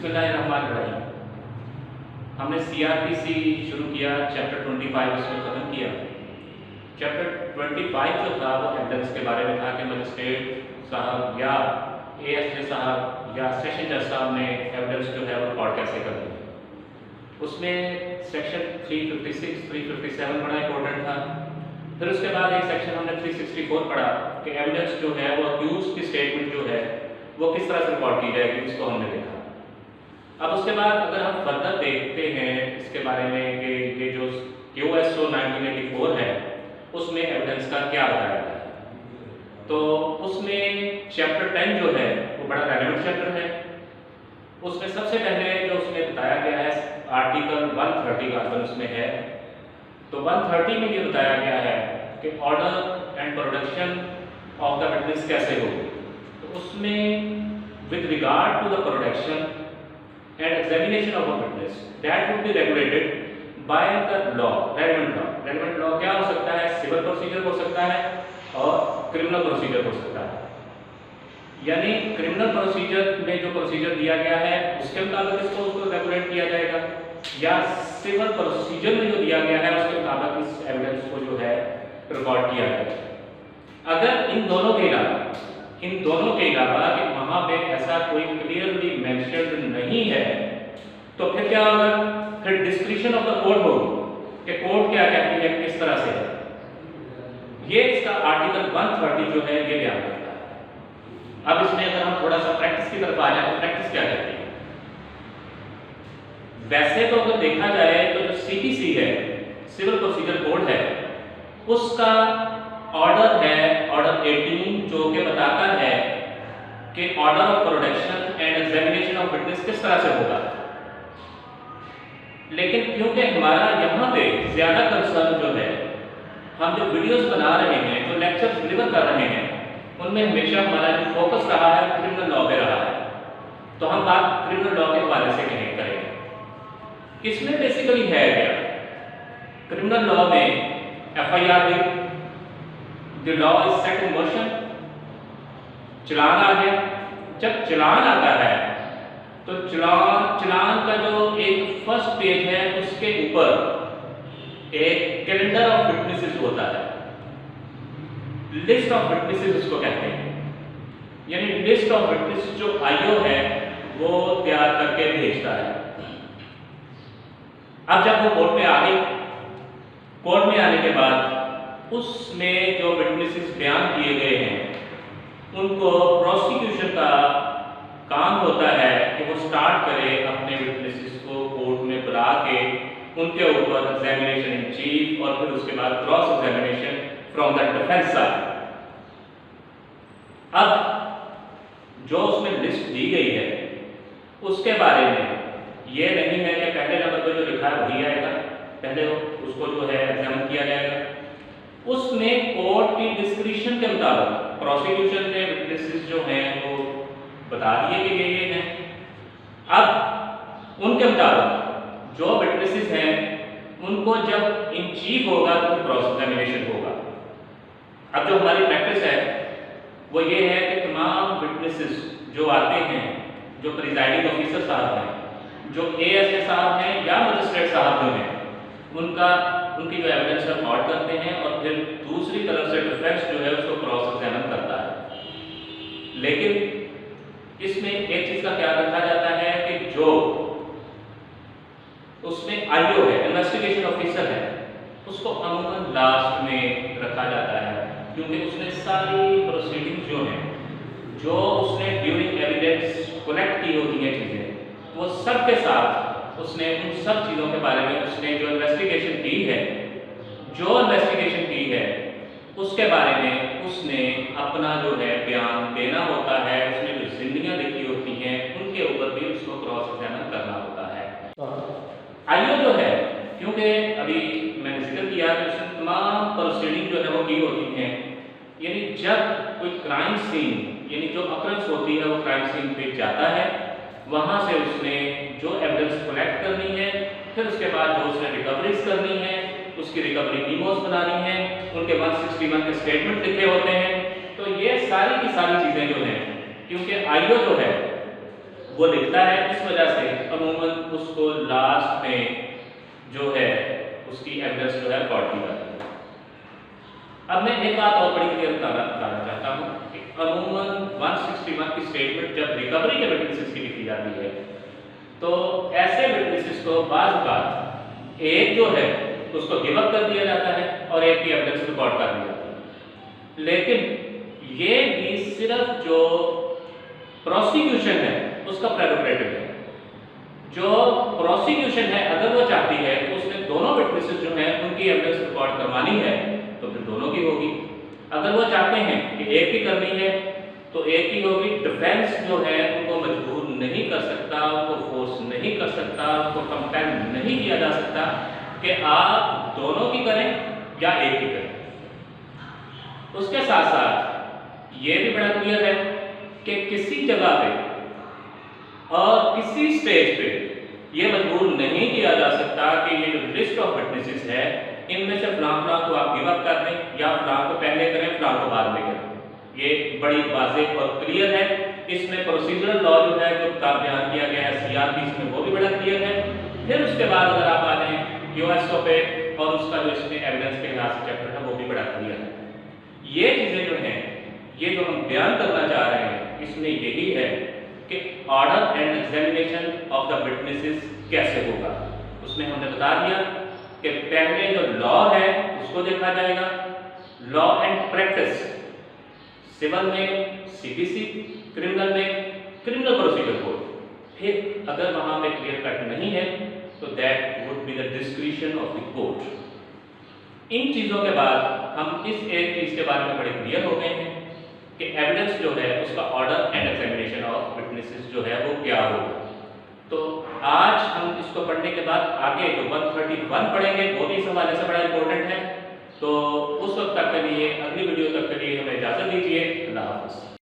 बिस्मिल्लाहिर्रहमानिर्रहीम। हमने सीआरपीसी शुरू किया, चैप्टर 25 इसमें ख़त्म किया। चैप्टर 25 जो था वो एविडेंस के बारे में था कि मजिस्ट्रेट साहब या एएसजे साहब या सेशन जज साहब ने एविडेंस जो है वो रिकॉर्ड कैसे कर दी। उसमें सेक्शन 356, 357 बड़ा इंपॉर्टेंट था। फिर उसके बाद एक सेक्शन हमने 364 पढ़ा कि एविडेंस जो है वो अक्यूज की स्टेटमेंट जो है वो किस तरह से रिकॉर्ड की जाएगी, इसको हमने देखा। अब उसके बाद अगर हम फर्दर देखते हैं इसके बारे में कि ये जो QSO 1984 है उसमें एविडेंस का क्या बताया गया है, तो उसमें चैप्टर 10 जो है वो बड़ा रेलेवेंट चैप्टर है। उसमें सबसे पहले जो उसमें बताया गया है आर्टिकल 130 का अर्बन उसमें है, तो 130 में ये बताया गया है कि order and production of the witness कैसे होगी। तो उसमें with regard to the production and examination of a witness that would be regulated by the law, relevant law क्या हो सकता है, सिविल प्रोसीजर हो सकता है और क्रिमिनल प्रोसीजर हो सकता है। यानी क्रिमिनल प्रोसीजर में जो प्रोसीजर दिया गया है उसके मुताबिक उसको रेगुलेट किया जाएगा, या सिविल प्रोसीजर में जो दिया गया है उसके मुताबिक इस एविडेंस को जो है रिकॉर्ड किया जाएगा। अगर इन दोनों के अलावा कि वहाँ पे ऐसा कोई क्लियरली मेंशन्ड नहीं है तो फिर क्या होगा, फिर डिस्क्रिशन ऑफ द कोर्ट होगी कि कोर्ट क्या कहती है, किस तरह से है। ये इसका आर्टिकल 130 जो है ये बयान करता है। अब इसमें अगर हम थोड़ा सा प्रैक्टिस की तरफ आ जाए तो प्रैक्टिस क्या कहती है। वैसे तो अगर देखा जाए तो जो CPC है, सिविल प्रोसीजर कोड है, उसका ऑर्डर है ऑर्डर 18 जो कि बताता है कि order of production and examination of witness किस तरह से होगा। लेकिन क्योंकि हमारा यहाँ पे ज्यादा कंसर्न जो है, हम जो वीडियोस बना रहे हैं, जो लेक्चर्स डिलीवर कर रहे हैं, उनमें हमेशा हमारा जो फोकस रहा है क्रिमिनल लॉ पे रहा है। तो हम बात क्रिमिनल लॉ के हवाले से करेंगे। इसमें बेसिकली है क्या, क्रिमिनल लॉ में FIR भी The law is set in motion, चलान आ गया। जब चलान आता है तो चलान का जो एक फर्स्ट पेज है उसके ऊपर एक कैलेंडर ऑफ विटनेसेस होता है, लिस्ट ऑफ विटनेसेस उसको कहते हैं। यानी लिस्ट ऑफ विटनेस जो IO है वो तैयार करके भेजता है। अब जब वो कोर्ट में आ गई, कोर्ट में आने के बाद उसमें जो विटनेसेस बयान किए गए हैं उनको प्रोसिक्यूशन का काम होता है कि वो स्टार्ट करे अपने विटनेसेस को कोर्ट में बुला के उनके ऊपर एग्जामिनेशन इन चीफ और फिर उसके बाद cross examination from the defence side. अब जो उसमें लिस्ट दी गई है उसके बारे में ये नहीं है कि पहले नंबर पर जो लिखा है वही आएगा, पहले उसको जो है एग्जामिन किया जाएगा। उसमें कोर्ट की डिस्क्रिप्शन के मुताबिक प्रोसिक्यूशन ने विटनेसेस जो हैं वो बता दिए कि ये हैं। अब उनके मुताबिक जो विटनेसेस हैं उनको जब इन चीफ होगा तो क्रॉस एग्जामिनेशन होगा। अब जो हमारी प्रैक्टिस है वो ये है कि तमाम विटनेसेस जो आते हैं, जो प्रिजाइडिंग ऑफिसर साहब हैं, जो ASA साहब हैं या मजिस्ट्रेट साहब जो हैं, उनकी जो एविडेंस रिकॉर्ड करते हैं और फिर दूसरी तरफ से डिफेंस जो है उसको क्रॉस एग्जामिन करता है। लेकिन इसमें एक चीज का ख्याल रखा जाता है कि जो उसमें IO है, इन्वेस्टिगेशन ऑफिसर है, उसको अमूमन लास्ट में रखा जाता है क्योंकि उसने सारी प्रोसीडिंग्स जो हैं, जो उसने ड्यूरिंग एविडेंस कलेक्ट की होती हैं चीजें, वो सब के साथ उसने उन सब चीज़ों के बारे में उसने जो इन्वेस्टिगेशन की है उसके बारे में उसने अपना जो है बयान देना होता है। उसने जो जिंदगियां लिखी होती हैं उनके ऊपर भी उसको क्रॉस एग्जामिन करना होता है। IO जो है, क्योंकि अभी मैंने जिक्र किया कि उसने तमाम प्रोसीडिंग जो है वो की होती हैं, यानी जब कोई क्राइम सीन यानी जो अकरेंस होती है वो क्राइम सीन पे जाता है, वहाँ से उसने जो एविडेंस कलेक्ट करनी है, फिर उसके बाद जो उसने रिकवरीज करनी है, उसकी रिकवरी मीमोस बनानी है, उनके 161 के स्टेटमेंट लिखे होते हैं। तो ये सारी की सारी चीज़ें जो हैं, क्योंकि IO जो है वो लिखता है, इस वजह से अमूमन उसको लास्ट में जो है उसकी एविडेंस जो है रिकॉर्ड की जाती है। अब मैं एक बात और बड़ी क्लियर बताना चाहता हूँ कि अमूमन 161 की स्टेटमेंट जब रिकवरी के विटनेसेस की लिखी जाती है तो ऐसे विटनेसेस को बात एक जो है उसको गिव अप कर दिया जाता है और एक की एविडेंस रिकॉर्ड कर दी जाती है। लेकिन ये भी सिर्फ जो प्रोसिक्यूशन है उसका प्रेरोगेटिव है। जो प्रोसिक्यूशन है अगर वो चाहती है तो उसने दोनों विटनेसेस जो हैं उनकी एविडेंस रिकॉर्ड करवानी है तो फिर दोनों की होगी। अगर वो चाहते हैं कि एक ही करनी है तो एक ही होगी। डिफेंस जो है उनको मजबूर नहीं कर सकता, उनको फोर्स नहीं कर सकता, उनको कंपेल नहीं किया जा सकता कि आप दोनों की करें या एक ही करें। उसके साथ साथ ये भी बड़ा क्लियर है कि किसी जगह पे और किसी स्टेज पे ये मजबूर नहीं किया जा सकता कि ये जो लिस्ट ऑफ विटनेसेस है इनमें से फलां को आप गिव अप कर दें या फलां को पहले करें फलां को बाद में करें। ये बड़ी वाज़ेह और क्लियर है। इसमें प्रोसीजरल लॉ जो है जो बयान किया गया है सीआरपीसी में वो भी बड़ा क्लियर है। फिर उसके बाद अगर आप आ जाएं यूएसओ पे और उसका जो इसमें एविडेंस के लिहाज से चैप्टर है वो भी बड़ा क्लियर है। ये चीज़ें जो हैं ये जो हम बयान करना चाह रहे हैं इसमें यही है कि order and examination of the witnesses कैसे होगा। उसमें हमने बता दिया कि पहले जो लॉ है उसको देखा जाएगा, लॉ एंड प्रैक्टिस सिविल में सीपीसी, क्रिमिनल में क्रिमिनल प्रोसीजर कोड। फिर अगर वहां पे क्लियर कट नहीं है तो that would be the discretion of the court. इन चीज़ों के बाद हम इस एक चीज़ के बारे में बड़े क्लियर हो गए हैं कि एविडेंस जो है उसका order and examination of witnesses जो है वो क्या होगा। तो आज हम इसको पढ़ने के बाद आगे जो 131 पढ़ेंगे वो भी इस हवाले से बड़ा इंपॉर्टेंट है। तो उस वक्त तक के लिए, अगली वीडियो तक के लिए हमें इजाज़त दीजिए। अल्लाह हाफ़िज़।